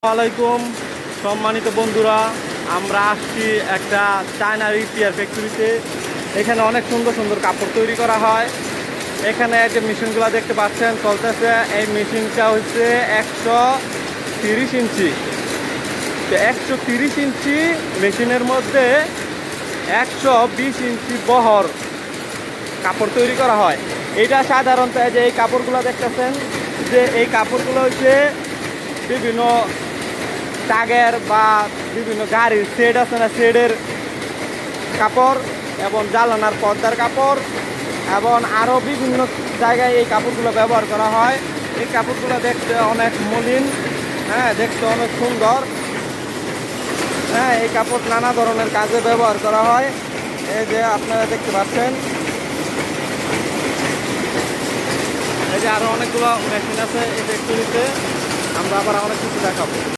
আসসালামাইকুম সম্মানিত বন্ধুরা, আমরা আসছি একটা চায়নার ইটিআর ফ্যাক্টরিতে। এখানে অনেক সুন্দর সুন্দর কাপড় তৈরি করা হয়। এখানে যে মেশিনগুলো দেখতে পাচ্ছেন চলতেছে, এই মেশিনটা হচ্ছে 130 ইঞ্চি। তো 130 ইঞ্চি মেশিনের মধ্যে 120 ইঞ্চি বহর কাপড় তৈরি করা হয়। এটা সাধারণত যে এই কাপড়গুলো দেখতেছেন, যে এই কাপড়গুলো হচ্ছে বিভিন্ন টাগের বা বিভিন্ন গাড়ির শেড আছে না, শেডের কাপড় এবং জ্বালানার পর্দার কাপড় এবং আরও বিভিন্ন জায়গায় এই কাপড়গুলো ব্যবহার করা হয়। এই কাপড়গুলো দেখতে অনেক মলিন, দেখতে অনেক সুন্দর। এই কাপড় নানা ধরনের কাজে ব্যবহার করা হয়। এই যে আপনারা দেখতে পাচ্ছেন, এই যে আরও অনেকগুলো মেশিন আছে এই ফ্যাক্টরিতে। আমরা আবার অনেক কিছু দেখাবো।